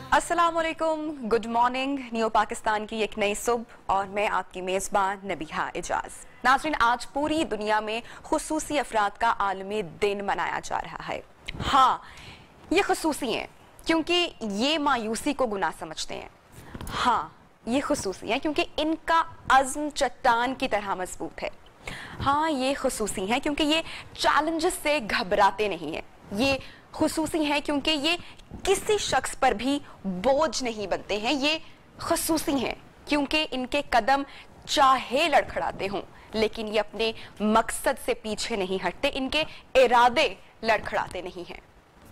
अस्सलामुअलैकुम, good morning. New Pakistan की एक नई सुबह और मैं आपकी मेज़बान नबीहा एजाज। नाज़रीन, आज पूरी दुनिया में खुसूसी अफराद का आलमी दिन मनाया जा रहा है। हाँ, ये खुसूसी हैं क्योंकि ये मायूसी को गुनाह समझते हैं। हाँ, ये खुसूसी हैं क्योंकि इनका अज़्म चट्टान की तरह मजबूत है। हाँ, ये खुसूसी हैं क्योंकि ये चैलेंजेस से घबराते नहीं हैं। ये खुसूसी हैं क्योंकि ये किसी शख्स पर भी बोझ नहीं बनते हैं। ये खुसूसी हैं क्योंकि इनके कदम चाहे लड़खड़ाते हों लेकिन ये अपने मकसद से पीछे नहीं हटते, इनके इरादे लड़खड़ाते नहीं हैं।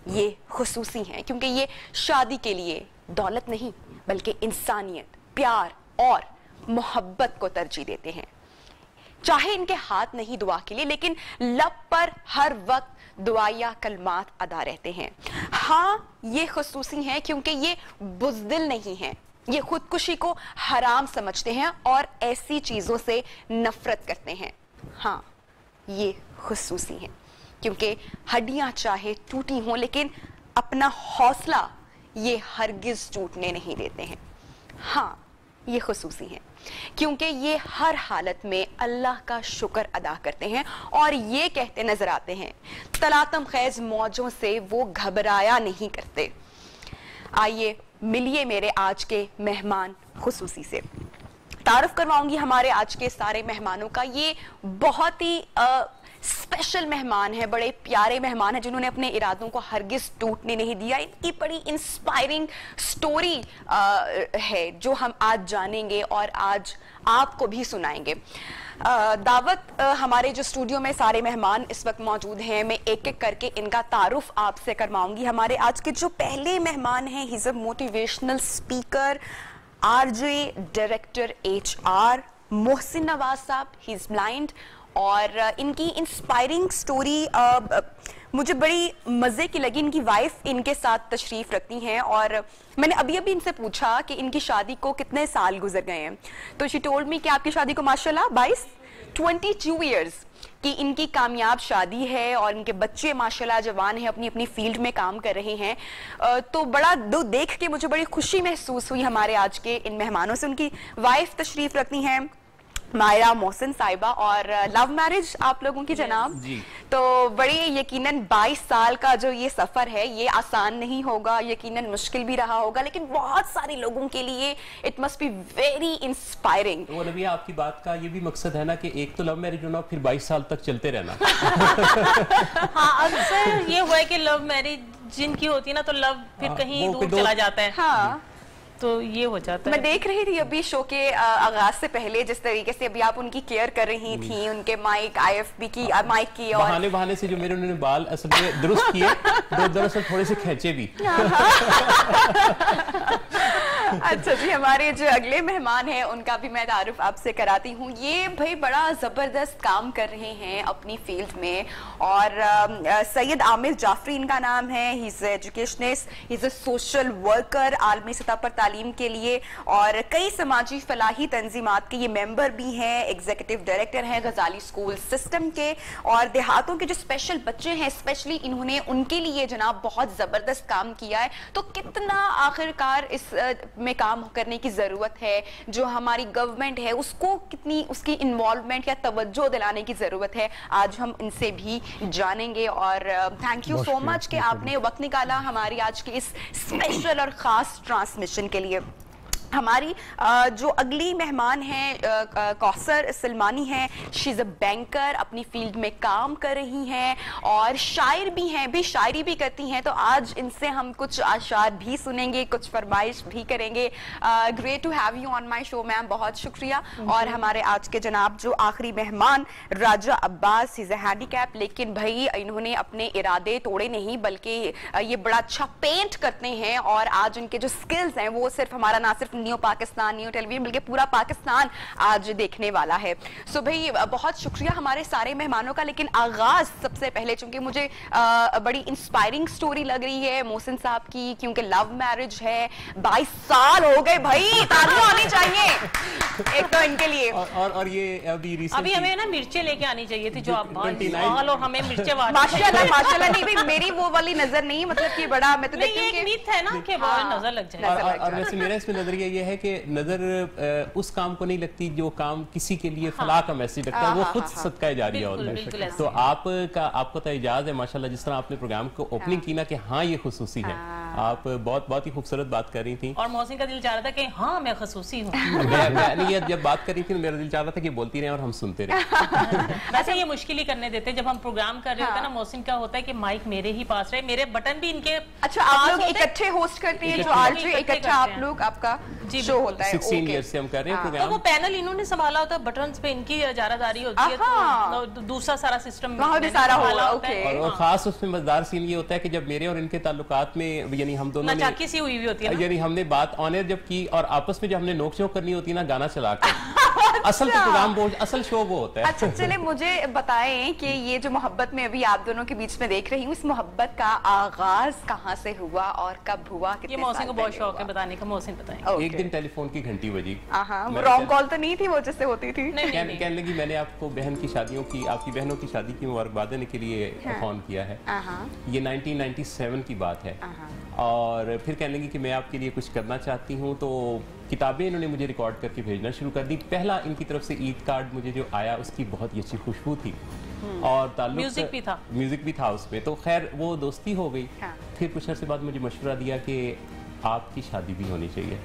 ये खुसूसी हैं क्योंकि ये शादी के लिए दौलत नहीं बल्कि इंसानियत, प्यार और मोहब्बत को तरजीह देते हैं। चाहे इनके हाथ नहीं दुआ के लिए लेकिन लब पर हर वक्त दुआया कलमात अदा रहते हैं। हाँ, ये खुसूसी हैं क्योंकि ये बुज़दिल नहीं हैं। ये खुदकुशी को हराम समझते हैं और ऐसी चीजों से नफरत करते हैं। हाँ, ये खुसूसी हैं क्योंकि हड्डियां चाहे टूटी हों लेकिन अपना हौसला ये हरगिज टूटने नहीं देते हैं। हाँ, ये खुसूसी हैं क्योंकि ये हर हालत में अल्लाह का शुक्र अदा करते हैं और ये कहते नजर आते हैं, तलातम खैज मौजों से वो घबराया नहीं करते। आइए मिलिए मेरे आज के मेहमान खुसूसी से। तारुफ करवाऊंगी हमारे आज के सारे मेहमानों का। ये बहुत ही स्पेशल मेहमान है, बड़े प्यारे मेहमान हैं जिन्होंने अपने इरादों को हरगिज टूटने नहीं दिया। इनकी बड़ी इंस्पायरिंग स्टोरी है जो हम आज जानेंगे और आज आपको भी सुनाएंगे। दावत हमारे जो स्टूडियो में सारे मेहमान इस वक्त मौजूद हैं, मैं एक एक करके इनका तारुफ आपसे करवाऊंगी। हमारे आज के जो पहले मेहमान हैं, he is a motivational speaker, RJ, director HR, Mohsin Nawaz साहब, ही इज ब्लाइंड। और इनकी इंस्पायरिंग स्टोरी मुझे बड़ी मज़े की लगी। इनकी वाइफ इनके साथ तशरीफ़ रखती हैं और मैंने अभी अभी इनसे पूछा कि इनकी शादी को कितने साल गुजर गए हैं, तो शी टोल्ड मी कि आपकी शादी को माशाल्लाह 22 ईयर्स की इनकी कामयाब शादी है और इनके बच्चे माशाल्लाह जवान हैं, अपनी अपनी फील्ड में काम कर रहे हैं। तो बड़ा देख के मुझे बड़ी खुशी महसूस हुई हमारे आज के इन मेहमानों से। उनकी वाइफ तशरीफ़ रखती हैं मायरा मोहसिन साहिबा, और लव मैरिज आप लोगों की जनाब जी। तो बड़ी यकीनन 22 साल का जो ये सफर है ये आसान नहीं होगा, यकीनन मुश्किल भी रहा होगा, लेकिन बहुत सारे लोगों के लिए it must be very inspiring. वो नबी, आपकी बात का ये भी मकसद है ना कि एक तो लव मैरिज होना फिर 22 साल तक चलते रहना। हाँ, अक्सर ये हुआ है कि लव मैरिज जिनकी होती है ना तो लव फिर कहीं दूर चला जाता है। हाँ, तो ये हो जाता है। मैं देख रही थी अभी शो के आगाज से पहले जिस तरीके से अभी आप उनकी केयर कर रही थी, उनके माइक IFB की माइक की, और बहाने से जो मेरे उन्होंने बाल असल में दुरुस्त किए, दरअसल थोड़े से खींचे भी। अच्छा जी, हमारे जो अगले मेहमान हैं उनका भी मैं तारुफ आपसे कराती हूँ। ये भाई बड़ा जबरदस्त काम कर रहे हैं अपनी फील्ड में और सैयद आमिर जाफरी इनका नाम है। He is educationist, he is a social worker, आलमी सतह पर तालीम के लिए और कई समाजी फलाही तंजीमात के ये मेंबर भी हैं, एग्जीक्यूटिव डायरेक्टर हैं गजाली स्कूल सिस्टम के। और देहातों के जो स्पेशल बच्चे हैं स्पेशली इन्होंने उनके लिए जनाब बहुत जबरदस्त काम किया है। तो कितना आखिरकार इस में काम करने की जरूरत है, जो हमारी गवर्नमेंट है उसको कितनी उसकी इन्वॉल्वमेंट या तवज्जो दिलाने की जरूरत है, आज हम इनसे भी जानेंगे। और थैंक यू सो मच कि आपने वक्त निकाला हमारी आज की इस स्पेशल और खास ट्रांसमिशन के लिए। हमारी जो अगली मेहमान हैं कौसर सलमानी हैं, शी इज़ अ बैंकर, अपनी फील्ड में काम कर रही हैं और शायर भी हैं, भी शायरी भी करती हैं। तो आज इनसे हम कुछ आशार भी सुनेंगे, कुछ फरमाइश भी करेंगे। Great to have you on my show ma'am, बहुत शुक्रिया। और हमारे आज के जनाब जो आखिरी मेहमान राजा अब्बास, इज़ अ हैंडीकैप, लेकिन भाई इन्होंने अपने इरादे तोड़े नहीं बल्कि ये बड़ा अच्छा पेंट करते हैं और आज उनके जो स्किल्स हैं वो सिर्फ हमारा ना सिर्फ नियो पाकिस्तान, नियो टेलीविजन, बल्कि पूरा पाकिस्तान आज देखने वाला है। सो भाई बहुत शुक्रिया हमारे सारे मेहमानों का, लेकिन आगाज सबसे पहले चूंकि मुझे बड़ी इंस्पायरिंग स्टोरी लग रही है मोहसिन साहब की, क्योंकि लव मैरिज है, 22 साल हो गए भाई, तालियां आनी चाहिए एक तो इनके लिए। और ये अभी हमें ना मिर्चें लेके आनी चाहिए थी, जो आप और हमें मिर्चें माशाल्लाह नहीं भाई, मेरी वो वाली नजर नहीं, मतलब कि बड़ा मैं तो देखती हूं कि मिथ है ना कि नजर लग जाए। और वैसे मेरा इसमें नजरिया ये है कि नजर उस काम को नहीं लगती जो काम किसी के लिए फलाह का मैसेज लगता है, वो खुद सदका जारिया होता है। तो आपको तो इजाज़ है माशाल्लाह, जिस तरह आपने प्रोग्राम को ओपनिंग की ना कि हाँ ये खुसूसी है, आप बहुत ही खूबसूरत बात कर रही थी। और मोहसिन का दिल चाह रहा था कि हाँ मैं खुसूसी हूँ। मैं जब बात कर रही थी मेरा दिल चाह रहा था कि बोलती रहे और हम सुनते रहे। वैसे ये मुश्किल ही करने देते, जब हम प्रोग्राम कर रहे होते हैं ना, मोहसिन क्या होता है कि माइक मेरे ही पास रहे, मेरे बटन भी इनके। अच्छा, आप लोग इकट्ठे होस्ट करते हैं, जो आरजे इकट्ठा आप लोग आपका शो होता है। 16 ईयर से हम कर रहे हैं प्रोग्राम। तो वो पैनल इन्होंने संभाला होता है, बटन्स पे इनकी जारादारी होती है, तो दूसरा सारा सिस्टम वहाँ भी सारा होता है। और खास उसमें मजेदार सीन ये होता है कि जब मेरे और इनके ताल्लुकात में, यानी हम दोनों ने नाचाकी सी हुई हुई होती है, यानी हमने बात ऑन एयर जब की और आपस में जब हमने नोक-झोंक करनी होती है ना गाना चला के, असल तो प्रोग्राम असल शो वो होता है। अच्छा चले मुझे बताएं कि ये जो मोहब्बत में अभी आप दोनों के बीच में देख रही हूँ, इस मोहब्बत का आगाज कहाँ से हुआ और कब हुआ? ये मोहसिन को बहुत शौक है बताने का, मोहसिन बताएं। एक दिन टेलीफोन की घंटी बजी, रॉन्ग कॉल तो नहीं थी वो जिससे होती थी? कहने लगी मैंने आपको बहन की शादियों की, आपकी बहनों की शादी की मुबारकबाद देने के लिए फोन किया है। ये 1997 की बात है। और फिर कहने लगी कि मैं आपके लिए कुछ करना चाहती हूँ, तो किताबें इन्होंने मुझे रिकॉर्ड करके भेजना शुरू कर दी। पहला इनकी तरफ से ईद कार्ड मुझे जो आया उसकी बहुत ही अच्छी खुशबू थी और ताल्लुक म्यूजिक भी था उसमें, तो खैर वो दोस्ती हो गई। फिर कुछ अर्से बाद मुझे मशवरा दिया कि आपकी शादी भी होनी चाहिए।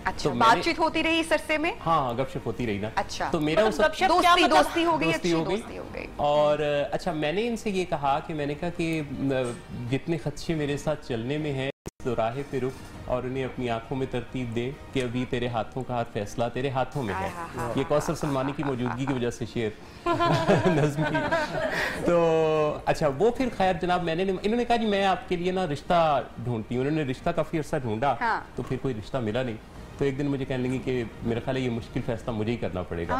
अच्छा, तो बातचीत होती रही इस अरसे में? हाँ, गपशप होती रही ना। अच्छा, तो मेरा दोस्ती हो गई, अच्छी दोस्ती हो गई। और अच्छा, मैंने इनसे ये कहा कि जितने खदशे मेरे साथ चलने में है, तो राहे पे रुक और उन्हें अपनी आंखों में तरतीब दे कि अभी तेरे हाथों का हाथ फैसला तेरे हाथों में है। ये कौसर सलमानी की मौजूदगी की वजह से शेर नज़्म की। तो अच्छा, वो फिर खैर जनाब इन्होंने कहा जी मैं आपके लिए ना रिश्ता ढूंढती हूँ। उन्होंने रिश्ता काफी अर्सा ढूंढा, तो फिर कोई रिश्ता मिला नहीं। तो एक दिन मुझे कहने लगी कि मेरा ख्याल है ये मुश्किल फैसला मुझे ही करना पड़ेगा।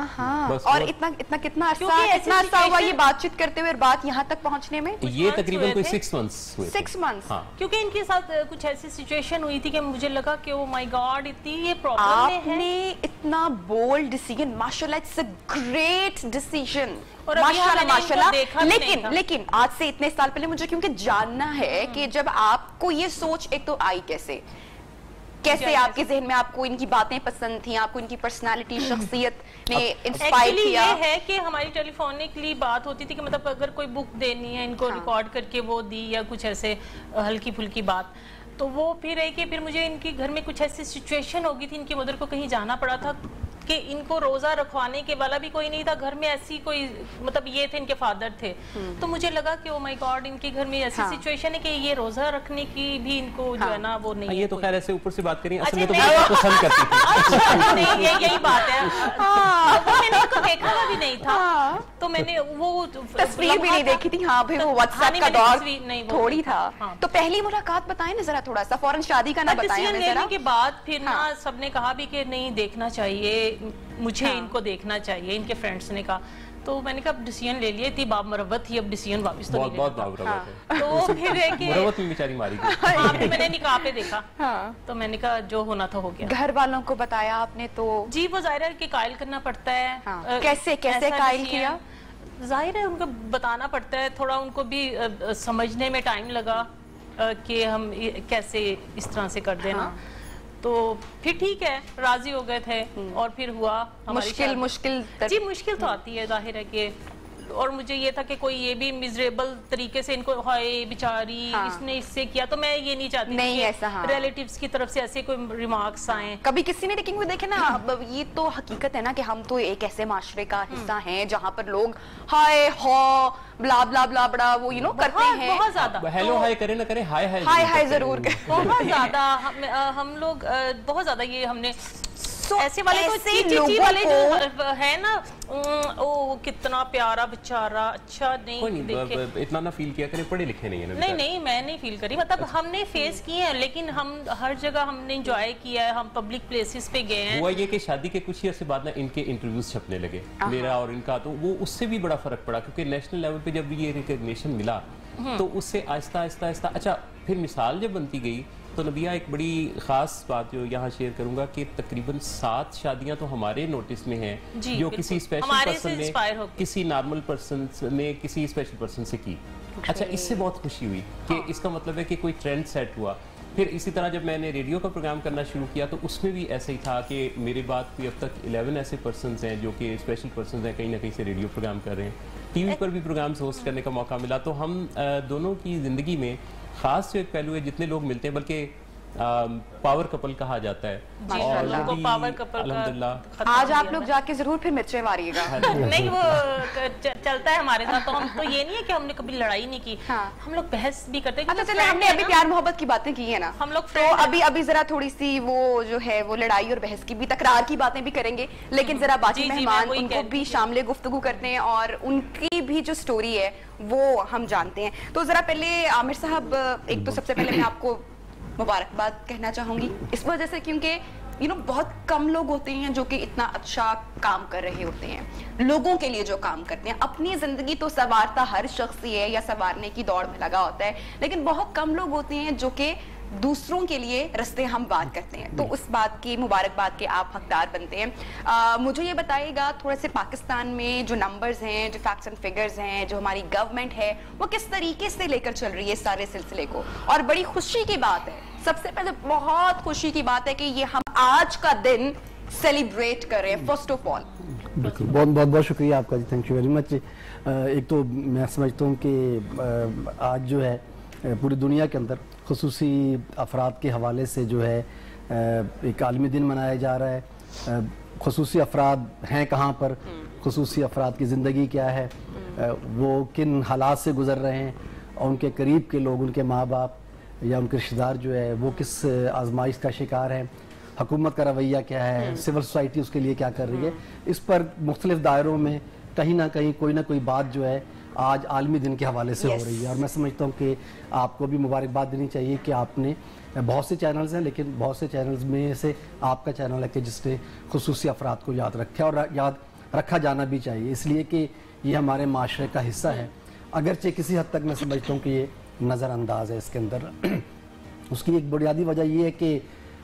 बस और कितना अर्सा हुआ ये बातचीत करते हुए, बात यहाँ तक पहुँचने में? ये तकरीबन कोई 6 मंथ्स हुए। 6 मंथ्स। क्योंकि इनके साथ कुछ ऐसी सिचुएशन हुई थी कि मुझे लगा कि ओ माय गॉड इतनी ये प्रॉब्लम है। आपने इतना बोल्ड डिसीजन, माशाल्लाह, इट्स अ ग्रेट डिसीजन, माशाल्लाह। लेकिन आज से इतने साल पहले मुझे क्योंकि जानना है कि जब आपको ये सोच एक तो आई कैसे आपके जहन में, आपको इनकी बातें पसंद थी, आपको इनकी पर्सनालिटी, शख्सियत ने इंस्पायर किया? ये है कि हमारी टेलीफोनिकली बात होती थी कि मतलब अगर कोई बुक देनी है इनको, रिकॉर्ड करके वो दी या कुछ ऐसे हल्की फुल्की बात, तो वो फिर है कि फिर मुझे इनके घर में कुछ ऐसी सिचुएशन हो गई थी, इनकी मदर को कहीं जाना पड़ा था कि इनको रोजा रखवाने के वाला भी कोई नहीं था घर में, ऐसी कोई मतलब ये थे इनके फादर थे। तो मुझे लगा कि ओ माय गॉड इनके घर में ऐसी सिचुएशन है कि ये रोजा रखने की भी इनको जो है ना वो नहीं है। ये तो खैर ऐसे ऊपर से बात करें, असल में तो बहुत पसंद करती थी। नहीं, यही बात है। मैंने इनको देखा हुआ भी नहीं था, तो मैंने वो तस्वीर भी नहीं देखी थी। हाँ भाई, वो व्हाट्सएप का दौर थोड़ी था। तो पहली मुलाकात बताएं ना जरा, थोड़ा सा, फौरन शादी का ना बताएं हमें जरा। के बाद फिर ना सबने कहा भी कि नहीं देखना चाहिए, मुझे इनको देखना चाहिए, इनके फ्रेंड्स ने कहा। तो मैंने कहा डिसीजन ले लिया, इतनी बाब मरवत थी, अब डिसीजन वापस तो नहीं लेना। तो फिर है कि मरवत में बेचारी मारी गई। मैंने निकाह पे देखा, तो मैंने कहा जो होना था हो गया। घर वालों को बताया आपने? तो जी, वो जाहिर है कि कायल करना पड़ता है। कैसे कायल किया? जाहिर है उनको बताना पड़ता है, थोड़ा उनको भी समझने में टाइम लगा कि हम कैसे इस तरह से कर देना। तो फिर ठीक है, राजी हो गए थे और फिर हुआ। मुश्किल जी मुश्किल तो आती है, जाहिर है कि। और मुझे ये था कि कोई ये भी मिजरेबल तरीके से इनको हाय बेचारी इसने इससे किया, तो मैं ये नहीं चाहती नहीं ऐसा रिलेटिव्स की तरफ से ऐसे कोई रिमार्क्स आए कभी किसी ने। लेकिन वो देखे ना, ये तो हकीकत है ना कि हम तो एक ऐसे माशरे का हिस्सा हैं जहाँ पर लोग हाय हो ब्ला ब्ला ब्ला बड़ा वो करते हैं, बहुत ज्यादा। हेलो हाय करे ना करे, हाय हाय हाय हाय जरूर बहुत ज्यादा हम लोग बहुत ज्यादा ये हमने ऐसे वाले तो ची वाले जो है ना, ओ कितना प्यारा बेचारा, अच्छा नहीं देखे इतना ना फील किया करें, पढ़े लिखे नहीं है ना। नहीं मैं नहीं फील करी, मतलब हमने फेस किए हैं, लेकिन हम हर जगह हमने एंजॉय किया है, हम पब्लिक प्लेसेस पे गए हैं। हुआ ये कि शादी के कुछ ही अर्से बाद ना इनके इंटरव्यूज छपने लगे, मेरा और इनका, तो वो उससे भी बड़ा फर्क पड़ा, क्योंकि नेशनल लेवल पे जब ये रिकॉग्निशन मिला तो उससे आहिस्ता आहिस्ता आहिस्ता अच्छा फिर मिसाल जब बनती गई। तो नबिया एक बड़ी ख़ास बात जो यहाँ शेयर करूंगा कि तकरीबन 7 शादियां तो हमारे नोटिस में हैं जो किसी स्पेशल पर्सन ने, किसी नॉर्मल पर्सन ने किसी स्पेशल पर्सन से की। अच्छा, इससे बहुत खुशी हुई कि इसका मतलब है कि कोई ट्रेंड सेट हुआ। फिर इसी तरह जब मैंने रेडियो का प्रोग्राम करना शुरू किया तो उसमें भी ऐसे ही था कि मेरे बाद भी अब तक 11 ऐसे पर्सन्स हैं जो कि स्पेशल पर्सन्स हैं, कहीं ना कहीं से रेडियो प्रोग्राम कर रहे हैं, टीवी पर भी प्रोग्राम्स होस्ट करने का मौका मिला। तो हम दोनों की ज़िंदगी में ख़ास जो एक पहलू है, जितने लोग मिलते हैं, बल्कि पावर कपल कहा जाता है, और उनको पावर कपल अल्हम्दुलिल्लाह आज आप लोग जाके जरूर फिर मिर्चें मारिएगा। नहीं वो चलता है हमारे साथ, तो हम तो ये नहीं है कि हमने कभी लड़ाई नहीं की, हम लोग बहस भी करते हैं। अच्छा चलिए, हमने अभी प्यार मोहब्बत की बातें की है ना, हम लोग तो अभी जरा थोड़ी सी वो जो है वो लड़ाई और बहस की भी, तकरार की बातें भी करेंगे, लेकिन जरा बाकी मेहमान उनको भी शामिल गुफ्तगू करते हैं और उनकी भी जो स्टोरी है वो हम जानते हैं। तो जरा पहले आमिर साहब, एक तो सबसे पहले मैं आपको मुबारकबाद कहना चाहूंगी इस वजह से क्योंकि बहुत कम लोग होते हैं जो कि इतना अच्छा काम कर रहे होते हैं, लोगों के लिए जो काम करते हैं। अपनी जिंदगी तो संवारता हर शख्स ही है या संवारने की दौड़ में लगा होता है, लेकिन बहुत कम लोग होते हैं जो कि दूसरों के लिए रास्ते हमवार करते हैं। तो उस बात की मुबारकबाद के आप हकदार बनते हैं। मुझे ये बताइएगा थोड़ा से, पाकिस्तान में जो नंबर्स हैं, जो फैक्ट्स एंड फिगर्स हैं, जो हमारी गवर्नमेंट है वो किस तरीके से लेकर चल रही है इस सारे सिलसिले को। और बड़ी खुशी की बात है, सबसे पहले बहुत खुशी की बात है कि ये हम आज का दिन सेलिब्रेट कर रहे हैं, फर्स्ट ऑफ ऑल। बिल्कुल, बहुत शुक्रिया आपका जी, थैंक यू वेरी मच। एक तो मैं समझता हूँ कि आज जो है पूरी दुनिया के अंदर खुसूसी अफराद के हवाले से जो है एक आलमी दिन मनाया जा रहा है। खुसूसी अफराद हैं कहाँ पर, खुसूसी अफराद की ज़िंदगी क्या है, वो किन हालात से गुज़र रहे हैं, और उनके करीब के लोग, उनके माँ बाप या उनके रिश्तेदार जो है वो किस आजमाइश का शिकार हैं, हुकूमत का रवैया क्या है, सिविल सोसाइटी उसके लिए क्या कर रही है। इस पर मुख्तलिफ दायरों में कहीं ना कहीं कोई ना कोई बात जो है आज आलमी दिन के हवाले से हो रही है। और मैं समझता हूँ कि आपको भी मुबारकबाद देनी चाहिए कि आपने, बहुत से चैनल्स हैं लेकिन बहुत से चैनल्स में से आपका चैनल है कि जिसने खुसूसी अफराद को याद रखा, और याद रखा जाना भी चाहिए, इसलिए कि ये हमारे माशरे का हिस्सा है। अगरचे किसी हद तक मैं समझता हूँ कि ये नज़रअंदाज है इसके अंदर। उसकी एक बुनियादी वजह ये है कि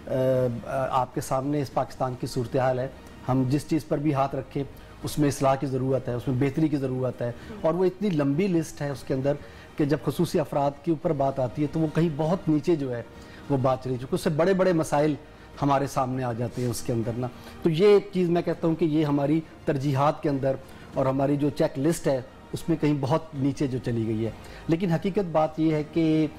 आपके सामने इस पाकिस्तान की सूरत हाल है, हम जिस चीज़ पर भी हाथ रखें उसमें इस्लाह की ज़रूरत है, उसमें बेहतरी की ज़रूरत है, और वो इतनी लंबी लिस्ट है उसके अंदर कि जब खुसूसी अफराद के ऊपर बात आती है तो वो कहीं बहुत नीचे जो है वो बात चली, चूँकि उससे बड़े बड़े मसाइल हमारे सामने आ जाते हैं उसके अंदर ना। तो ये चीज़ मैं कहता हूँ कि ये हमारी तरजीहात के अंदर और हमारी जो चेक लिस्ट है उसमें कहीं बहुत नीचे जो चली गई है। लेकिन हकीकत बात ये है कि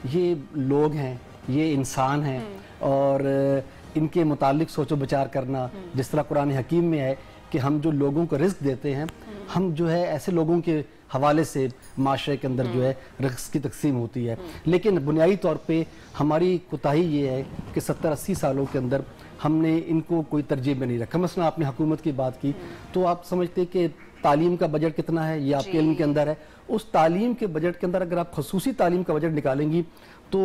ये लोग हैं, ये इंसान हैं, और इनके मुतालिक सोचो विचार करना, जिस तरह कुरान हकीम में है कि हम जो लोगों को रिस्क देते हैं, हम जो है ऐसे लोगों के हवाले से माशरे के अंदर जो है रिस्क की तकसीम होती है। लेकिन बुनियादी तौर पे हमारी कोताही ये है कि 70-80 सालों के अंदर हमने इनको कोई तरजीह में नहीं रखा। मसलन आपने हुकूमत की बात की, तो आप समझते कि तालीम का बजट कितना है, ये आपके इल्म के अंदर है। उस तालीम के बजट के अंदर अगर आप खुसूसी तालीम का बजट निकालेंगी तो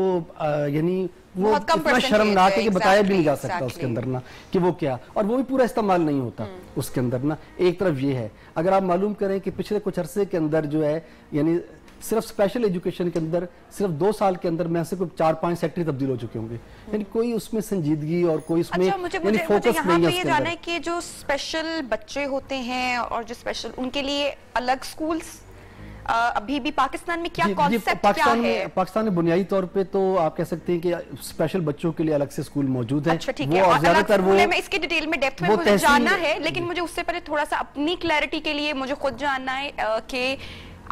यानी वो इतना शर्मनाक है कि बताया भी नहीं जा सकता उसके अंदर ना कि वो क्या, और वो भी पूरा इस्तेमाल नहीं होता उसके अंदर ना। एक तरफ ये है, अगर आप मालूम करें कि पिछले कुछ अरसे के अंदर जो है यानी सिर्फ स्पेशल एजुकेशन के अंदर सिर्फ 2 साल के अंदर में से कोई 4-5 सेक्टर तब्दील हो चुके होंगे, यानी कोई उसमें संजीदगी और कोई उसमें यानी फोकस नहीं है। ये जाना है कि जो स्पेशल बच्चे होते हैं और जो स्पेशल उनके लिए अलग स्कूल्स अभी भी पाकिस्तान में क्या कॉन्सेप्ट क्या है? पाकिस्तान में बुनियादी तौर पे तो आप कह सकते हैं कि स्पेशल बच्चों के लिए अलग से स्कूल मौजूद है। अच्छा ठीक है, और ज्यादातर वो मैं इसके डिटेल में डेप्थ में मुझे जानना है, लेकिन मुझे उससे पहले थोड़ा सा अपनी क्लैरिटी के लिए मुझे खुद जानना है कि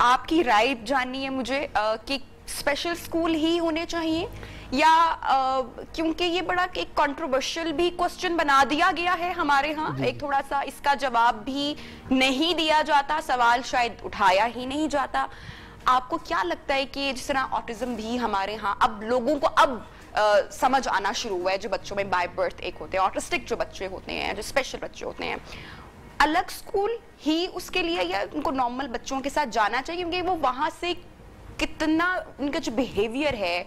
आपकी राय जाननी है मुझे कि स्पेशल स्कूल ही होने चाहिए या क्योंकि ये बड़ा एक कंट्रोवर्शियल भी क्वेश्चन बना दिया गया है हमारे यहाँ, एक थोड़ा सा इसका जवाब भी नहीं दिया जाता, सवाल शायद उठाया ही नहीं जाता। आपको क्या लगता है कि जिस तरह ऑटिज्म भी हमारे यहाँ अब लोगों को अब समझ आना शुरू हुआ है जो बच्चों में बाय बर्थ एक होते हैं, ऑटिस्टिक जो बच्चे होते हैं, जो स्पेशल बच्चे होते हैं, अलग स्कूल ही उसके लिए या उनको नॉर्मल बच्चों के साथ जाना चाहिए, क्योंकि वो वहां से कितना उनका जो बिहेवियर है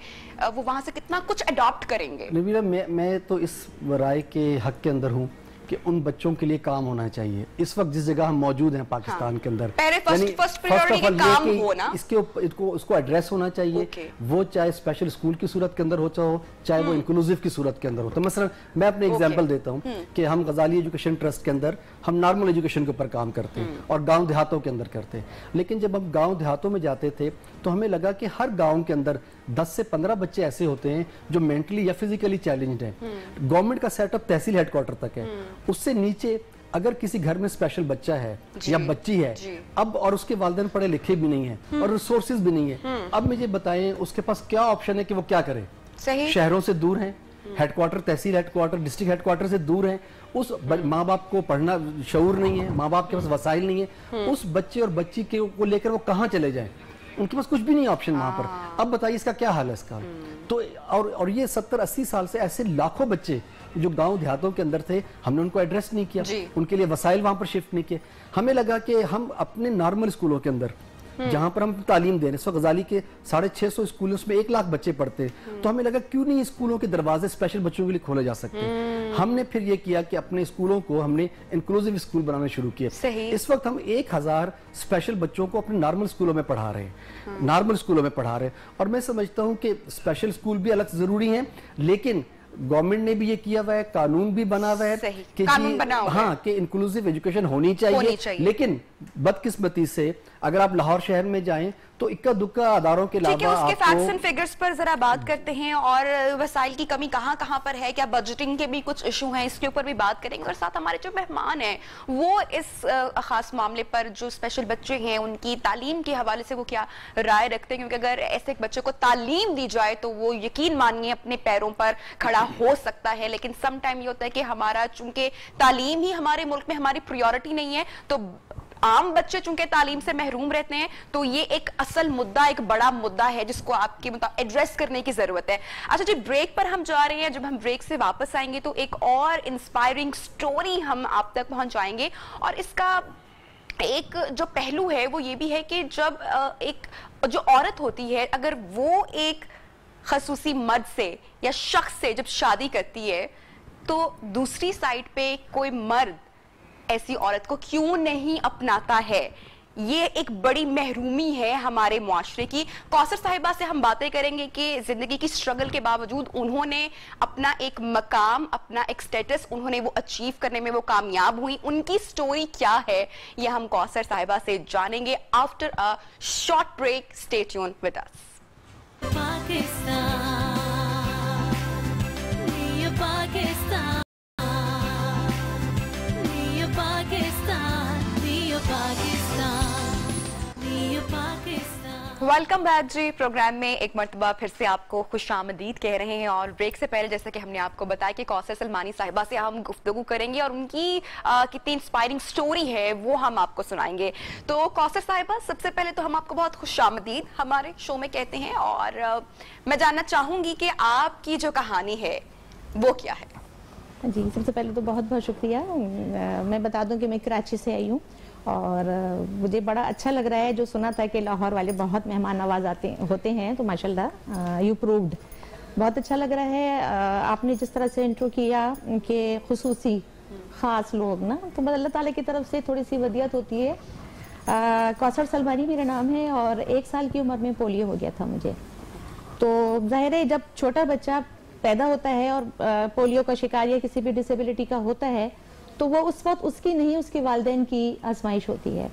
वो वहां से कितना कुछ अडॉप्ट करेंगे? नबीला, मैं तो इस राय के हक के अंदर हूँ कि उन बच्चों के लिए काम होना चाहिए। इस वक्त जिस जगह हम मौजूद हैं पाकिस्तान के अंदर, फर्स्ट प्रायोरिटी काम होना, उसको एड्रेस होना चाहिए। वो चाहे स्पेशल स्कूल की सूरत के अंदर हो चाहे वो इंक्लूसिव की सूरत के अंदर हो। तो मसलन मैं अपने एग्जांपल देता हूँ कि हम गजाली एजुकेशन ट्रस्ट के अंदर हम नॉर्मल एजुकेशन के ऊपर काम करते हैं और गाँव देहातों के अंदर करते हैं। लेकिन जब हम गाँव देहातों में जाते थे तो हमें लगा कि हर गाँव के अंदर 10 से 15 बच्चे ऐसे होते हैं जो मेंटली या फिजिकली चैलेंज्ड हैं। गवर्नमेंट का सेटअप तहसील हेडक्वार्टर तक है, उससे नीचे अगर किसी घर में स्पेशल बच्चा है या बच्ची है अब, और उसके वालिदैन पढ़े लिखे भी नहीं है और रिसोर्सेज भी नहीं है, अब मुझे बताएं उसके पास क्या ऑप्शन है कि वो क्या करे? सही। शहरों से दूर है, हेडक्वार्टर, तहसील हेडक्वार्टर, डिस्ट्रिक्ट हेडक्वार्टर से दूर है, उस माँ बाप को पढ़ना शऊर नहीं है, माँ बाप के पास वसाइल नहीं है, उस बच्चे और बच्ची को लेकर वो कहाँ चले जाएं? उनके पास कुछ भी नहीं ऑप्शन वहां पर। अब बताइए इसका क्या हाल है इसका? तो और ये 70-80 साल से ऐसे लाखों बच्चे जो गांव देहातों के अंदर थे, हमने उनको एड्रेस नहीं किया, उनके लिए वसाइल वहां पर शिफ्ट नहीं किए। हमें लगा कि हम अपने नॉर्मल स्कूलों के अंदर जहां पर हम तालीम दे रहे हैं, इस वक्त गजाली के 650 स्कूल है, उसमें 1 लाख बच्चे पढ़ते हैं, तो हमें लगा क्यों नहीं स्कूलों के दरवाजे स्पेशल बच्चों के लिए खोले जा सकते हैं। हमने फिर ये किया कि अपने स्कूलों को हमने इंक्लूसिव स्कूल बनाने शुरू किए। इस वक्त हम 1000 स्पेशल बच्चों को अपने नॉर्मल स्कूलों में पढ़ा रहे हैं, नॉर्मल स्कूलों में पढ़ा रहे हैं। और मैं समझता हूँ कि स्पेशल स्कूल भी अलग जरूरी है, लेकिन गवर्नमेंट ने भी ये किया हुआ है, कानून भी बना हुआ है कि हाँ कि इंक्लूसिव एजुकेशन होनी चाहिए। लेकिन बदकिस्मती से अगर आप लाहौर शहर में जाएं तो इक्का दुक्का अदारों के अलावा उसके फैक्ट्स एंड फिगर्स पर जरा बात करते हैं और वसाइल की कमी कहाँ पर है, क्या बजटिंग के भी कुछ इशू हैं, इसके ऊपर भी बात करेंगे। और साथ हमारे जो मेहमान हैं वो इस खास मामले पर, जो स्पेशल बच्चे हैं उनकी तालीम के हवाले से वो क्या राय रखते हैं, क्योंकि अगर ऐसे एक बच्चे को तालीम दी जाए तो वो यकीन मानिए अपने पैरों पर खड़ा हो सकता है। लेकिन सम टाइम ये होता है कि हमारा चूंकि तालीम ही हमारे मुल्क में हमारी प्रायोरिटी नहीं है, तो आम बच्चे चूंकि तालीम से महरूम रहते हैं, तो ये एक असल मुद्दा, एक बड़ा मुद्दा है जिसको आपके मुताबिक एड्रेस करने की जरूरत है। अच्छा जी, ब्रेक पर हम जा रहे हैं। जब हम ब्रेक से वापस आएंगे तो एक और इंस्पायरिंग स्टोरी हम आप तक पहुंचाएंगे। और इसका एक जो पहलू है वो ये भी है कि जब एक जो औरत होती है, अगर वो एक खसूसी मर्द से या शख्स से जब शादी करती है, तो दूसरी साइड पे कोई मर्द ऐसी औरत को क्यों नहीं अपनाता है। ये एक बड़ी महरूमी है हमारे मुआशरे की। कौसर साहिबा से हम बातें करेंगे कि जिंदगी की स्ट्रगल के बावजूद उन्होंने अपना एक मकाम, अपना एक स्टेटस उन्होंने वो अचीव करने में वो कामयाब हुई। उनकी स्टोरी क्या है ये हम कौसर साहिबा से जानेंगे after a short break. Stay tuned with us. Welcome back जी। प्रोग्राम में एक मरतबा फिर से आपको खुशामदीद कह रहे हैं। और ब्रेक से पहले जैसे कि हमने आपको बताया कि कौसर सलमानी साहिबा से हम गुफ्तगू करेंगे और उनकी कितनी इंस्पायरिंग स्टोरी है वो हम आपको सुनाएंगे। तो कौसर साहिबा, सबसे पहले तो हम आपको बहुत खुशामदीद हमारे शो में कहते हैं और मैं जानना चाहूंगी कि आपकी जो कहानी है वो क्या है? जी, सबसे पहले तो बहुत बहुत शुक्रिया। मैं बता दूं कि मैं कराची से आई हूँ और मुझे बड़ा अच्छा लग रहा है जो सुना था कि लाहौर वाले बहुत मेहमान नवाज होते हैं, तो माशाल्लाह यू प्रूव्ड। बहुत अच्छा लग रहा है। आपने जिस तरह से इंट्रो किया कि खुसूसी ख़ास लोग ना, तो अल्लाह ताला की तरफ से थोड़ी सी वदियत होती है। कौसर सलमानी मेरा नाम है और 1 साल की उम्र में पोलियो हो गया था मुझे। तो जाहिर है जब छोटा बच्चा पैदा होता है और पोलियो का शिकार या किसी भी डिसेबिलिटी का होता है, तो वो उस वक्त उसकी नहीं, उसके वालिदैन की आजमाइश होती है।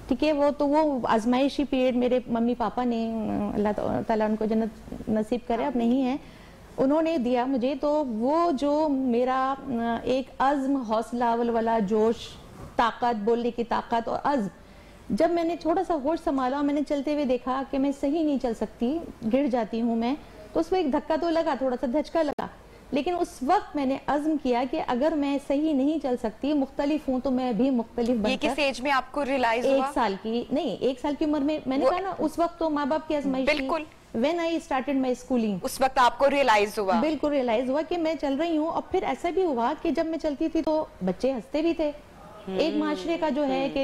ठीक है, वो आजमाइशी पीरियड मेरे मम्मी पापा ने, अल्लाह ताला उनको जन्नत नसीब करे, अब नहीं है, उन्होंने दिया मुझे। तो वो जो मेरा एक अज़्म, हौसला, वाला जोश, ताकत, बोलने की ताकत और अज़्म, जब मैंने थोड़ा सा होश संभाला, मैंने चलते हुए देखा कि मैं सही नहीं चल सकती, गिर जाती हूँ मैं, तो उसमें एक धक्का तो लगा, थोड़ा सा धचका लगा। लेकिन उस वक्त मैंने अज़्म किया कि अगर मैं सही नहीं चल सकती, मुख्तलिफ हूँ, तो मैं भी मुख्तलिफ बनकर। ये किस एज में आपको रियलाइज हुआ? 1 साल की नहीं, 1 साल की उम्र में। मैंने कहा ना, उस वक्त तो माँ बाप की आजमाइश, बिल्कुल when I started my schooling. उस वक्त आपको रियलाइज हुआ? बिल्कुल रियलाइज हुआ कि मैं चल रही हूँ। और फिर ऐसा भी हुआ कि जब मैं चलती थी तो बच्चे हंसते भी थे। एक माशरे का जो है कि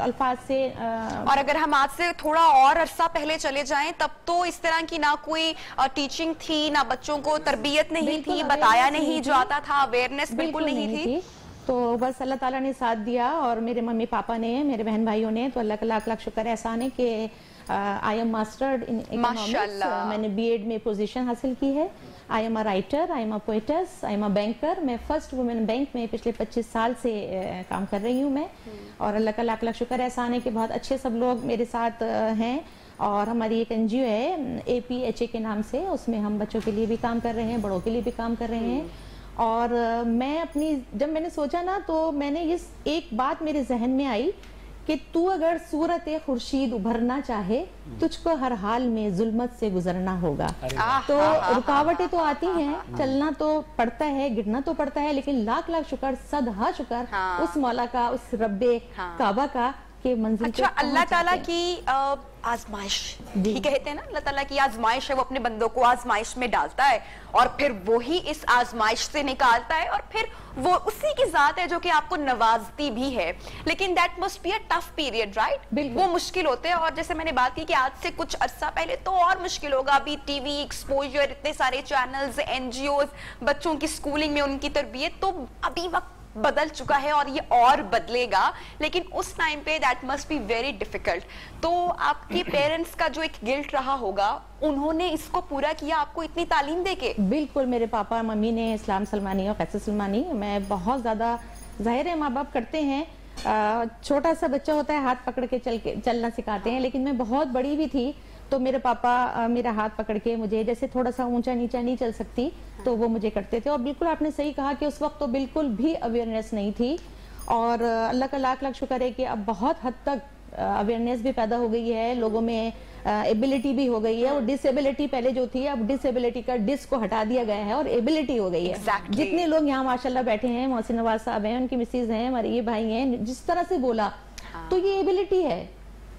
अल्फाज से और अगर हम आज से थोड़ा और अरसा पहले चले जाएं तब तो इस तरह की ना कोई टीचिंग थी, ना बच्चों को तरबियत नहीं थी, बताया नहीं जाता था, अवेयरनेस बिल्कुल नहीं थी। तो बस अल्लाह ताला ने साथ दिया और मेरे मम्मी पापा ने, मेरे बहन भाइयों ने, तो अल्लाह का लाख लाख शुक्र एहसान है कि I am mastered in economics. मैंने बीएड में पोजीशन हासिल की है। I am a writer, I am a poetess, I am a banker. मैं फर्स्ट वुमेन बैंक में पिछले 25 साल से काम कर रही हूँ मैं। और अल्लाह का लाख लाख शुक्र एहसान है कि बहुत अच्छे सब लोग मेरे साथ हैं। और हमारी एक एनजीओ है APHA के नाम से, उसमें हम बच्चों के लिए भी काम कर रहे हैं, बड़ों के लिए भी काम कर रहे हैं। और मैं अपनी, जब मैंने सोचा ना, तो मैंने इस एक बात मेरे जहन में आई कि तू अगर सूरत खुर्शीद उभरना चाहे, तुझको हर हाल में जुल्मत से गुजरना होगा। तो रुकावटें तो आती हैं, चलना तो पड़ता है, गिरना तो पड़ता है, लेकिन लाख लाख शुक्र, सदहा शुक्र उस मौला का, उस रब्बे काबा का कि मंजिल। अच्छा, अल्लाह ताला की आजमाइश ही कहते हैं ना, अल्लाह ताला की आजमाइश है, वो अपने बंदों को आजमाइश में डालता है और फिर वो ही इस आजमाइश से निकालता है और फिर वो उसी की जात है जो कि आपको नवाजती भी है। लेकिन that must be a tough period, right? वो मुश्किल होते हैं। और जैसे मैंने बात की कि आज से कुछ अरसा पहले तो और मुश्किल होगा। अभी टीवी एक्सपोजर, इतने सारे चैनल्स, NGOs, बच्चों की स्कूलिंग में उनकी तरबियत, तो अभी वक्त बदल चुका है और ये और बदलेगा। लेकिन उस टाइम पे that must be very difficult. तो आपके पेरेंट्स का जो एक गिल्ट रहा होगा, उन्होंने इसको पूरा किया आपको इतनी तालीम देके? बिल्कुल, मेरे पापा मम्मी ने, इस्लाम सलमानी और फैसल सलमानी, मैं बहुत ज्यादा, जाहिर है माँ बाप करते हैं, छोटा सा बच्चा होता है हाथ पकड़ के चलना सिखाते हैं, लेकिन मैं बहुत बड़ी भी थी तो मेरे पापा मेरा हाथ पकड़ के, मुझे जैसे थोड़ा सा ऊंचा नीचा नहीं चल सकती तो वो मुझे करते थे। और बिल्कुल आपने सही कहा कि उस वक्त तो बिल्कुल भी अवेयरनेस नहीं थी। और अल्लाह का लाख लाख शुक्र है कि अब बहुत हद तक अवेयरनेस भी पैदा हो गई है, लोगों में एबिलिटी भी हो गई है। और डिसेबिलिटी पहले जो थी, अब डिसेबिलिटी का डिस को हटा दिया गया है और एबिलिटी हो गई है। जितने लोग यहाँ माशाल्लाह बैठे हैं, मोहसिन नवाज साहब हैं, उनकी मिसेज हैं, हमारे ये भाई हैं, जिस तरह से बोला तो ये एबिलिटी है,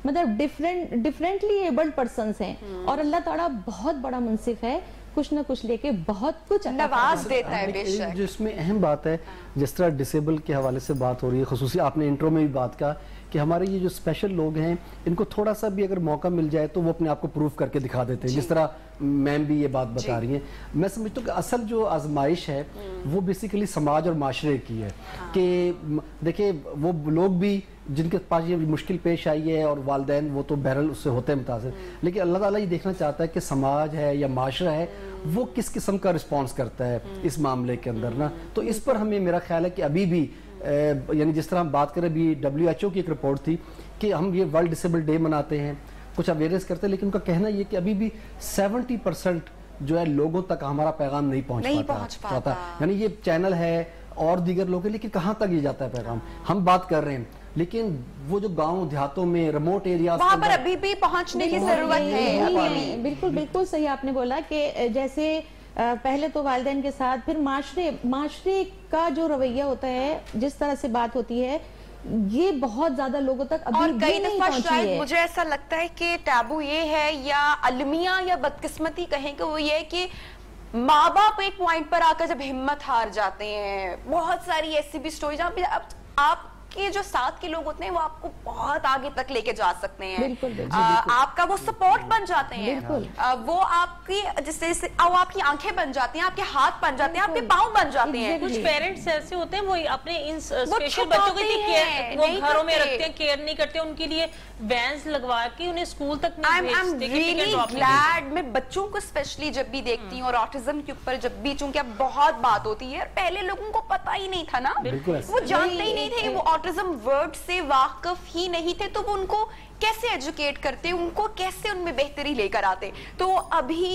मतलब डिफरेंटली एबल्ड पर्सन्स हैं। और अल्लाह ताला बहुत बड़ा मुंसिफ है, कुछ ना कुछ लेके बहुत कुछ नवाज देता है बेशक। जिसमें अहम बात है, जिस तरह डिसेबल के हवाले से बात हो रही है, खुसूसी आपने इंट्रो में भी बात कहा कि हमारे ये जो स्पेशल लोग हैं, इनको थोड़ा सा भी अगर मौका मिल जाए तो वो अपने आप को प्रूव करके दिखा देते हैं। जिस तरह मैम भी ये बात बता रही हैं, मैं समझता हूँ कि असल जो आजमाइश है वो बेसिकली समाज और माशरे की है। कि देखिए, वो लोग भी जिनके पास ये मुश्किल पेश आई है और वालिदैन वो तो बहरहाल उससे होते हैं मुतासिर, लेकिन अल्लाह ताला ये देखना चाहता है कि समाज है या माशरा है वो किस किस्म का रिस्पॉन्स करता है इस मामले के अंदर ना। तो इस पर हमें, मेरा ख्याल है कि अभी भी यानी जिस तरह हम बात करें, अभी WHO की एक रिपोर्ट थी कि हम ये वर्ल्ड डिसेबल डे मनाते हैं, कुछ अवेयरनेस करते हैं, लेकिन उनका कहना ये कि अभी भी 70% जो है लोगों तक हमारा पैगाम नहीं पहुंच पाता। यानी ये चैनल है और दीगर लोग हैं, लेकिन कहाँ तक ये जाता है पैगाम? हम बात कर रहे हैं, लेकिन वो जो गांव देहातों में, रिमोट एरिया, वहां पर अभी भी पहुंचने की जरूरत है। बिल्कुल बिल्कुल सही आपने बोला कि जैसे पहले तो वालिदैन के साथ, फिर माशरे का जो रवैया होता है, जिस तरह से बात होती है, ये बहुत ज्यादा लोगों तक अभी भी नहीं पहुंची है। मुझे ऐसा लगता है कि टैबू ये है, या अलमिया या बदकिस्मती कहें कि वो ये है कि माँ बाप एक पॉइंट पर आकर जब हिम्मत हार जाते हैं। बहुत सारी ऐसी भी स्टोरी जहाँ पे आपके जो साथ के लोग होते हैं वो आपको बहुत आगे तक लेके जा सकते हैं। बिल्कुल, आपका वो सपोर्ट बन जाते हैं। वो आपकी जैसे आपकी आंखें बन जाती हैं, आपके हाथ बन जाते हैं, आपके पाँव बन जाते हैं। कुछ पेरेंट्स ऐसे होते हैं वो अपने इन स्पेशल बच्चों की वो घरों में रखते हैं, केयर नहीं करते, उनके लिए वैन्स लगवा के उन्हें स्कूल तक नहीं भेजते। मैं बच्चों को स्पेशली जब भी देखती हूँ और ऑटिज्म के ऊपर जब भी, चूंकि अब बहुत बात होती है, पहले लोगों को पता ही नहीं था ना, वो जानते ही नहीं थे, वो ऑटिज्म वर्ड से वाकिफ ही नहीं थे, तो वो उनको कैसे एजुकेट करते, उनको कैसे उनमें बेहतरी लेकर आते। तो अभी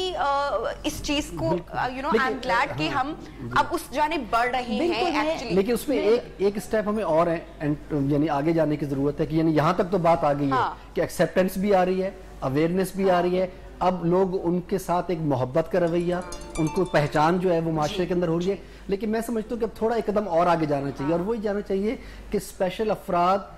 इस चीज को आई एम ग्लैड कि हम अब उस जानिब बढ़ रहे हैं एक्चुअली। लेकिन उसमें एक स्टेप हमें और है, यानी आगे जाने की जरूरत है कि यानी यहाँ तक तो बात आ गई है कि एक्सेप्टेंस भी आ रही है, अवेयरनेस भी आ रही है, अब लोग उनके साथ एक मोहब्बत का रवैया, उनको पहचान जो है वो माशरे के अंदर हो रही है। लेकिन मैं समझता हूँ कि अब थोड़ा एक कदम और आगे जाना चाहिए, और वही जाना चाहिए कि स्पेशल अफराद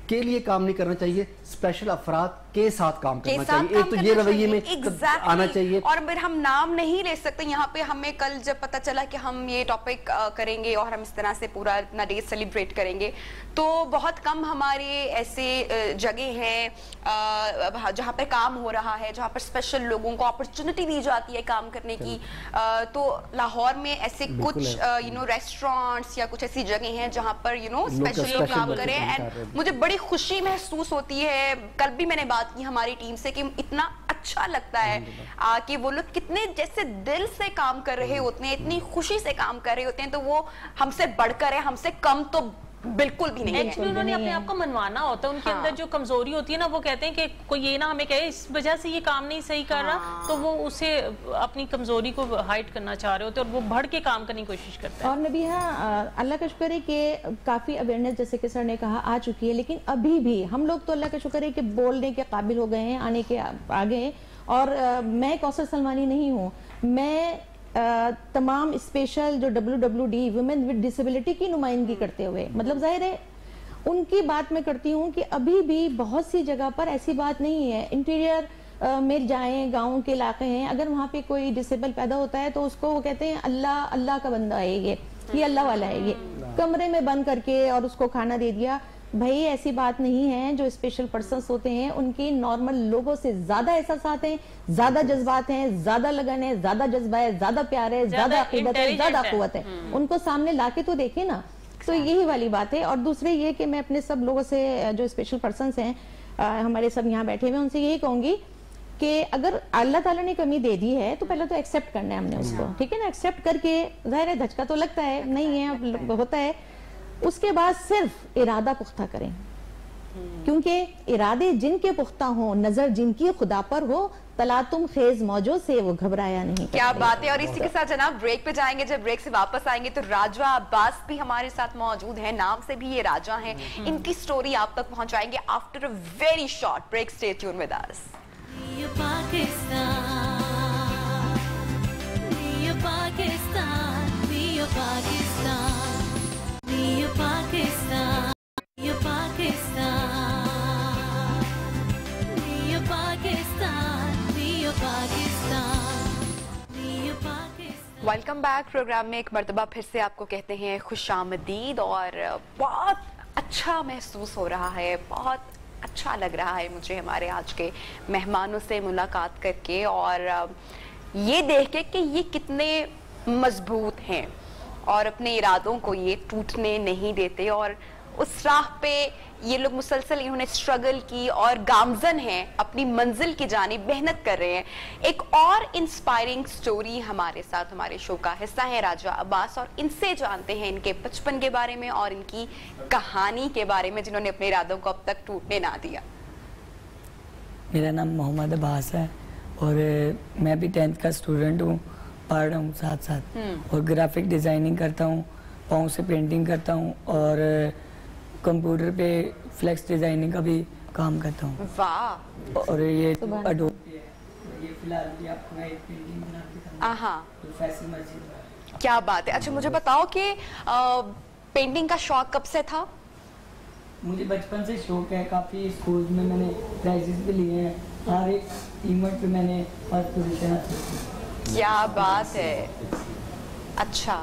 के लिए काम नहीं करना चाहिए, स्पेशल अफराद के साथ काम करना चाहिए, काम एक तो ये रवैये में exactly. आना चाहिए। और फिर हम नाम नहीं ले सकते यहाँ पे, हमें कल जब पता चला कि हम ये टॉपिक करेंगे और हम इस तरह से पूरा अपना डे सेलिब्रेट करेंगे, तो बहुत कम हमारे ऐसे जगह हैं जहाँ पे काम हो रहा है, जहाँ पर स्पेशल लोगों को अपॉर्चुनिटी दी जाती है काम करने की। तो लाहौर में ऐसे कुछ रेस्टोरेंट्स या कुछ ऐसी जगह हैं जहाँ पर स्पेशल लोग काम करें। एंड मुझे बड़ी खुशी महसूस होती है, कल भी मैंने बात की हमारी टीम से कि इतना अच्छा लगता है कि वो लोग कितने जैसे दिल से काम कर रहे होते हैं, इतनी खुशी से काम कर रहे होते हैं। तो वो हमसे बढ़कर है, हमसे कम तो बिल्कुल भी नहीं है। एक्चुअली उन्होंने अपने आप को मनवाना होता है, उनके अंदर जो कमजोरी होती है ना, वो कहते हैं कि कोई ये ना हमें कहे इस वजह से ये काम नहीं सही कर रहा, तो वो उसे अपनी कमजोरी को हाइड करना चाह रहे होते हैं और वो बढ़ के काम करने की कोशिश करते हैं। और नबीहा, अल्लाह का शुक्र है कि काफ़ी अवेयरनेस जैसे कि सर ने कहा आ चुकी है, लेकिन अभी भी हम लोग तो अल्लाह का शुक्र है कि बोलने के काबिल हो गए हैं, आने के आगे हैं। और मैं कौसर सलमानी नहीं हूँ, मैं तमाम स्पेशल जो WWD वुमेन विद डिसेबिलिटी की नुमाइंदगी करते हुए, मतलब जाहिर है उनकी बात मैं करती हूँ कि अभी भी बहुत सी जगह पर ऐसी बात नहीं है। इंटीरियर में जाएं, गाँव के इलाके हैं, अगर वहाँ पे कोई डिसेबल पैदा होता है तो उसको वो कहते हैं अल्लाह अल्लाह का बंदा है, ये अल्लाह वाला है, ये कमरे में बंद करके और उसको खाना दे दिया। भाई ऐसी बात नहीं है। जो स्पेशल पर्सन्स होते हैं उनकी नॉर्मल लोगों से ज्यादा एहसासात हैं, ज्यादा जज्बात हैं, ज्यादा लगन है, ज्यादा जज्बा है, ज्यादा प्यार है, ज्यादा अकीदत है, ज्यादा कुव्वत है। उनको सामने लाके तो देखे ना। तो यही वाली बात है। और दूसरे ये कि मैं अपने सब लोगों से जो स्पेशल पर्सन्स हैं हमारे सब यहाँ बैठे हुए, उनसे यही कहूंगी कि अगर अल्लाह ताला ने कमी दे दी है तो पहले तो एक्सेप्ट करना है हमने उसको, ठीक है ना। एक्सेप्ट करके जाहिर है धचका तो लगता है, नहीं है अब होता है, उसके बाद सिर्फ इरादा पुख्ता करें, क्योंकि इरादे जिनके पुख्ता हो, नजर जिनकी खुदा पर हो, तलातुम खेज मौजों से वो घबराया नहीं। क्या बात है। और इसी के साथ जनाब ब्रेक पे जाएंगे। जब ब्रेक से वापस आएंगे तो राजा अब्बास भी हमारे साथ मौजूद है, नाम से भी ये राजा हैं। इनकी स्टोरी आप तक पहुंचाएंगे after a very short break. Stay tune with us. Welcome back. Program में एक मर्तबा फिर से आपको कहते हैं खुशामदीद। और बहुत अच्छा महसूस हो रहा है, बहुत अच्छा लग रहा है मुझे हमारे आज के मेहमानों से मुलाकात करके और ये देख के कि ये कितने मजबूत हैं और अपने इरादों को ये टूटने नहीं देते। और उस राह पे ये लोग मुसलसल इन्होंने स्ट्रगल की और गामजन हैं, अपनी मंजिल की जानिब मेहनत कर रहे हैं। एक और इंस्पायरिंग स्टोरी हमारे साथ हमारे शो का हिस्सा है राजा अब्बास, और इनसे जानते हैं इनके बचपन के बारे में और इनकी कहानी के बारे में, जिन्होंने अपने इरादों को अब तक टूटने ना दिया। मेरा नाम मोहम्मद अब्बास है और मैं भी 10th का स्टूडेंट हूँ, पढ़ रहा हूँ साथ साथ, और ग्राफिक डिज़ाइनिंग करता हूँ, पाँव से पेंटिंग करता हूँ और कंप्यूटर पे फ्लेक्स डिजाइनिंग का भी काम करता हूँ। वाह। और ये अडोबे है, ये फिलहाल भी आपको मैं एक पेंटिंग बना के दिखाऊंगा, तो फैसल मस्जिद। क्या बात है। अच्छा मुझे बताओ कि पेंटिंग का शौक कब से था? मुझे बचपन से शौक है, काफ़ी स्कूल में मैंने प्राइजेस भी लिए हैं, हर एक इवेंट पे मैंने फर्स्ट पोजीशन हासिल की। क्या बात है। अच्छा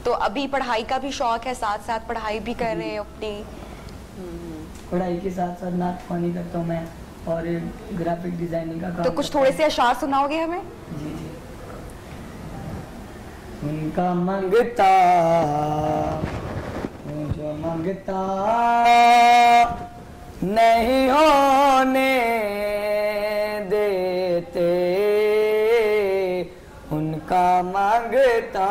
तो अभी पढ़ाई का भी शौक है, साथ साथ पढ़ाई भी कर रहे हैं अपनी? पढ़ाई के साथ साथ नाटक करता हूँ मैं और ग्राफिक डिजाइनिंग का काम। तो कुछ थोड़े से अशार सुनाओगे हमें? जी जी। उनका मंगता जो मंगता नहीं होने देते, उनका मंगता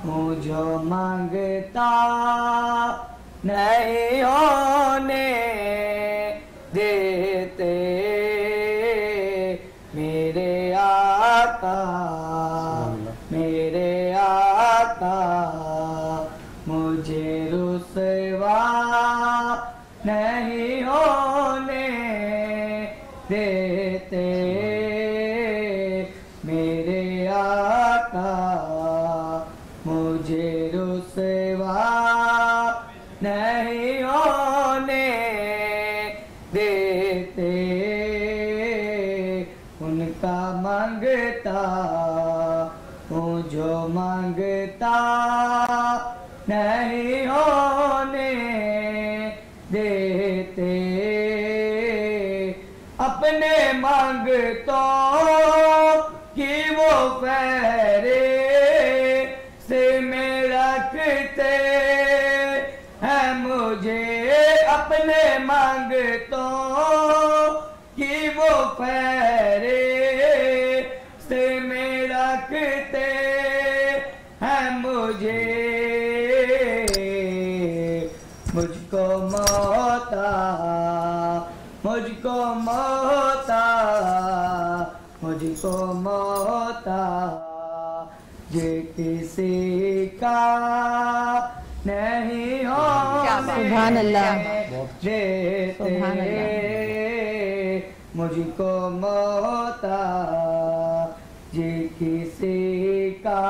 मुझे मांगता नहीं होने देते, मेरे आका मेरे आका मुझे रुसवा नहीं होने देते, मेरे आका मुझे रुसवा नहीं होने देते। हूँ जो मांगता नहीं होने देते, अपने मांगतों की वो फेरे से में रखते हैं मुझे, अपने मांगतों की वो फेरे से में रखते हैं मुझे, मुझको मोहता, मुझको मोहता, मुझको मोहता ये किसी का नहीं हो सुभान अल्लाह, देते, मुझको मोहता ये किसी का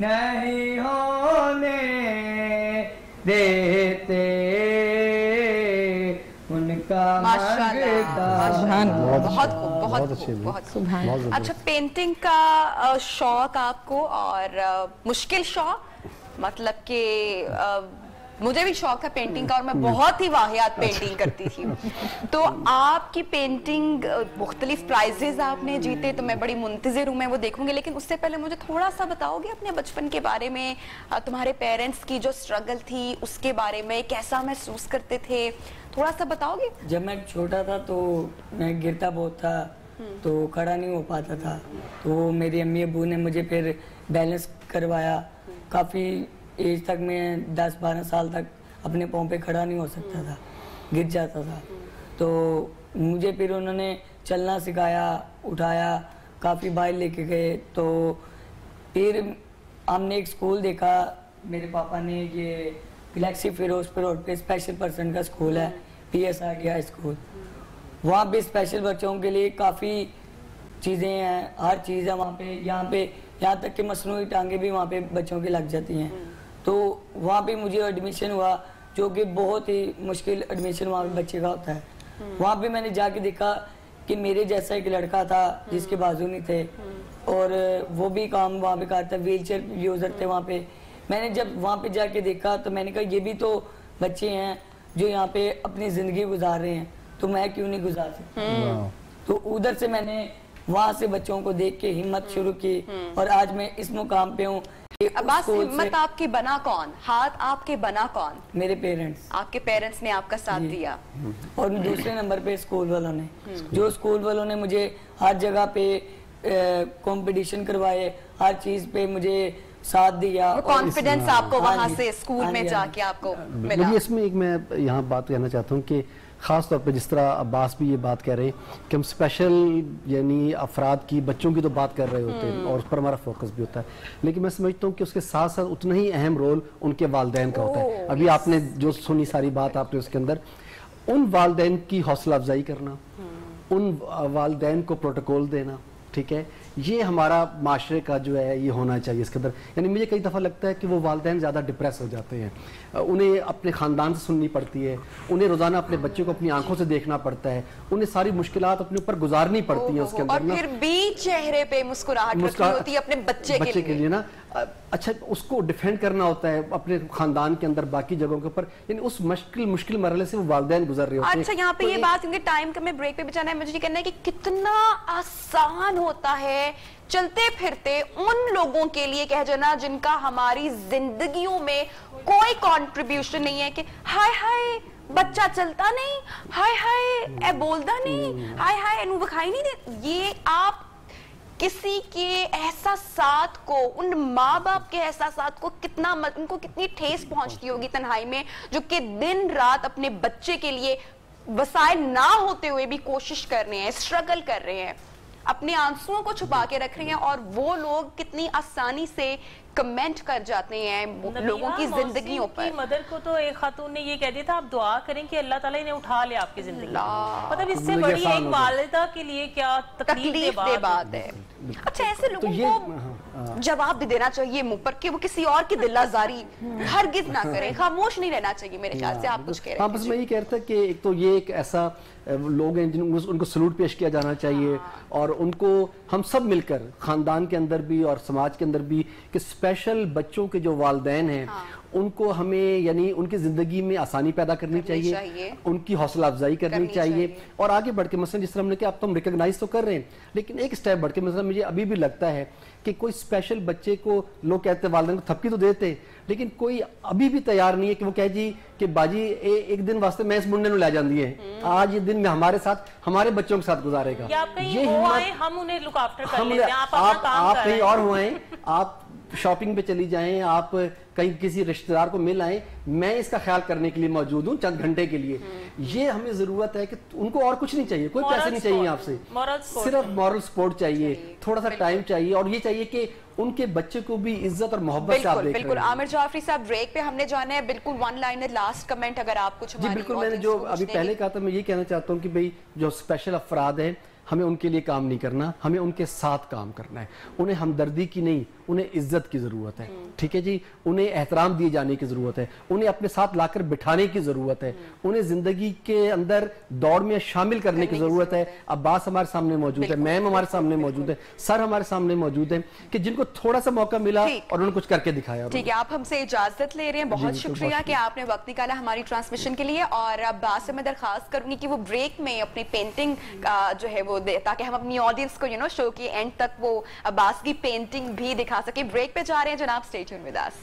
नहीं होने देते, उनका मांगता। बहुत खूब, बहुत खूब, बहुत खूब। अच्छा, पेंटिंग का शौक आपको, और मुश्किल शौक, मतलब कि मुझे भी शौक था पेंटिंग का और मैं बहुत ही वाहियात पेंटिंग करती थी। तो आपकी पेंटिंग मुख्तलिफ प्राइजेज आपने जीते, तो मैं बड़ी मुंतजिर हूँ, मैं वो देखूंगी। लेकिन उससे पहले मुझे थोड़ा सा बताओगे अपने बचपन के बारे में, तुम्हारे पेरेंट्स की जो स्ट्रगल थी उसके बारे में, कैसा महसूस करते थे, थोड़ा सा बताओगे? जब मैं छोटा था तो मैं गिरता बहुत था, तो खड़ा नहीं हो पाता था, तो मेरी अम्मी अब्बू ने मुझे फिर बैलेंस करवाया। काफ़ी एज तक मैं 10-12 साल तक अपने पाँव पे खड़ा नहीं हो सकता था, गिर जाता था। तो मुझे फिर उन्होंने चलना सिखाया, उठाया, काफ़ी बाहर लेके गए। तो फिर हमने एक स्कूल देखा, मेरे पापा ने, ये गैलेक्सी फिरोजपुर रोड पे स्पेशल पर्सन का स्कूल है, PSRT हाई स्कूल। वहाँ पे स्पेशल बच्चों के लिए काफ़ी चीज़ें हैं, हर चीज़ है वहाँ पे। यहाँ तक कि मसनूई टांगे भी वहाँ पे बच्चों की लग जाती हैं। तो वहाँ पे मुझे एडमिशन हुआ, जो कि बहुत ही मुश्किल एडमिशन वहाँ पे बच्चे का होता है। वहाँ पे मैंने जाके देखा कि मेरे जैसा एक लड़का था जिसके बाजू नहीं थे, और वो भी काम वहाँ पे करता, व्हीलचेयर यूज़र थे वहाँ पे। मैंने जब वहाँ पे जाके देखा तो मैंने कहा ये भी तो बच्चे हैं जो यहाँ पे अपनी ज़िंदगी गुजार रहे हैं, तो मैं क्यों नहीं गुजार सकता। तो उधर से मैंने वहाँ से बच्चों को देख के हिम्मत शुरू की, और आज मैं इस मुकाम पे हूँ। अब्बास, हिम्मत आपकी बना कौन, हाथ आपके बना कौन? मेरे पेरेंट्स। आपके पेरेंट्स ने आपका साथ दिया, और दूसरे नंबर पे स्कूल वालों ने, जो स्कूल वालों ने मुझे हर जगह पे कंपटीशन करवाए, हर चीज पे मुझे साथ दिया। कॉन्फिडेंस आपको वहाँ से स्कूल में जाके आपको मिला। इसमें एक मैं यहाँ बात कहना चाहता हूँ कि ख़ास तौर पे जिस तरह अब्बास भी ये बात कह रहे हैं कि हम स्पेशल यानी अफराद की, बच्चों की तो बात कर रहे होते हैं और उस पर हमारा फोकस भी होता है, लेकिन मैं समझता हूँ कि उसके साथ साथ उतना ही अहम रोल उनके वालिदैन का होता है। अभी आपने जो सुनी सारी बात आपने उसके अंदर उन वालिदैन की हौसला अफजाई करना, उन वालिदैन को प्रोटोकॉल देना, ठीक है, ये हमारा माशरे का जो है ये होना चाहिए इसके अंदर। यानी मुझे कई दफ़ा लगता है कि वो वालिदैन ज़्यादा डिप्रेस हो जाते हैं, उन्हें अपने ख़ानदान से सुननी पड़ती है, उन्हें रोज़ाना अपने बच्चों को अपनी आंखों से देखना पड़ता है, उन्हें सारी मुश्किलात अपने ऊपर गुजारनी पड़ती हैं उसके अंदर, और फिर भी चेहरे पे मुस्कुराहट रखनी होती है अपने बच्चे के लिए ना। अच्छा, उसको डिफेंड करना होता है अपने खानदान के अंदर, बाकी जगहों के ऊपर, यानी उस मुश्किल मरहले से वो वालिदैन गुजर रहे होते हैं। अच्छा, यहाँ पे ये बात, क्योंकि टाइम का मैं ब्रेक पे भी जाना है, मुझे ये कहना है कि कितना आसान होता है चलते फिरते उन लोगों के लिए कह जाना जिनका हमारी जिंदगियों में कोई कंट्रीब्यूशन नहीं है, कि हाय हाय बच्चा चलता नहीं, हाय हाय ए बोलता नहीं, हाय हाय एनू विखाई नहीं दे। ये आप किसी के एहसासात को, उन माँ बाप के एहसासात को कितना, उनको कितनी ठेस पहुंचती होगी तन्हाई में, जो कि दिन रात अपने बच्चे के लिए वसाइल ना होते हुए भी कोशिश कर रहे हैं, स्ट्रगल कर रहे हैं, अपने आंसुओं को छुपा के रख रहे हैं, और वो लोग कितनी आसानी से कमेंट कर जाते हैं लोगों की जिंदगियों पर। मदर को तो एक खातून ने ये कह दिया था, आप दुआ करें कि अल्लाह ताला इन्हें उठा ले आपकी जिंदगी। मतलब इससे बड़ी एक वालिदा के लिए क्या तकलीफ दे बात है। अच्छा, ऐसे लोगों को जवाब दे देना चाहिए मुंह पर कि वो किसी और की दिलाजारी हरगिज ना करें, खामोश नहीं रहना चाहिए मेरे ख्याल से। आप कुछ कह रहे हैं? हाँ, बस मैं ये कह रहा था कि एक तो ये एक ऐसा लोग हैं जिनको उनको सलूट पेश किया जाना चाहिए, और उनको हम सब मिलकर खानदान के अंदर भी और समाज के अंदर भी कि स्पेशल बच्चों के जो वालिदैन हैं उनको हमें यानी उनकी जिंदगी में आसानी पैदा करनी चाहिए, उनकी हौसला अफजाई करनी चाहिए और आगे बढ़ के मसलन जिस तरह हमने कहा अब तो हम रिकॉग्नाइज तो कर रहे हैं, लेकिन एक स्टेप बढ़ के मसलन मुझे अभी भी लगता है कि कोई स्पेशल बच्चे को लोग कहते हैं वालिदैन को थपकी तो देते, लेकिन कोई अभी भी तैयार नहीं है कि वो कहे जी कि बाजी एक दिन वास्ते मैं इस मुंडे नु लै जाती है, आज ये दिन में हमारे साथ हमारे बच्चों के साथ गुजारेगा। ये हम उन्हें लुक आफ्टर कर लेते हैं, आप कहीं और हो आए, आप शॉपिंग पे चली जाएं, आप कहीं किसी रिश्तेदार को मिल आए, मैं इसका ख्याल करने के लिए मौजूद हूँ चंद घंटे के लिए। ये हमें जरूरत है कि उनको और कुछ नहीं चाहिए, कोई पैसे नहीं चाहिए आपसे, सिर्फ मॉरल सपोर्ट चाहिए, थोड़ा सा टाइम चाहिए और ये चाहिए कि उनके बच्चे को भी इज्जत और मोहब्बत से आप देख बिल्कुल। आमिर जाफरी साहब, ब्रेक पे हमने जाना है, बिल्कुल वन लाइनर लास्ट कमेंट अगर आप कुछ। जी बिल्कुल, मैंने जो अभी पहले कहा था मैं ये कहना चाहता हूँ कि भाई जो स्पेशल अफराद हैं हमें उनके लिए काम नहीं करना, हमें उनके साथ काम करना है। उन्हें हमदर्दी की नहीं, उन्हें इज्जत की जरूरत है, ठीक है जी, उन्हें एहतराम दिए जाने की जरूरत है, उन्हें अपने साथ लाकर बिठाने की जरूरत है, उन्हें जिंदगी के अंदर दौड़ में शामिल करने की जरूरत है। अब्बास हमारे सामने मौजूद है, मैम हमारे सामने मौजूद है, सर हमारे सामने मौजूद है कि जिनको थोड़ा सा मौका मिला और उन्होंने कुछ करके दिखाया। ठीक है, आप हमसे इजाजत ले रहे हैं, बहुत शुक्रिया कि आपने वक्त निकाला हमारी ट्रांसमिशन के लिए। और अब्बास से मैं दरखास्त करूंगी कि वो ब्रेक में अपनी पेंटिंग जो है वो दे, ताकि हम अपनी ऑडियंस को शो के एंड तक वो अब्बास की पेंटिंग भी दिखा सके। ब्रेक पे जा रहे हैं जनाब, स्टे ट्यून विद अस।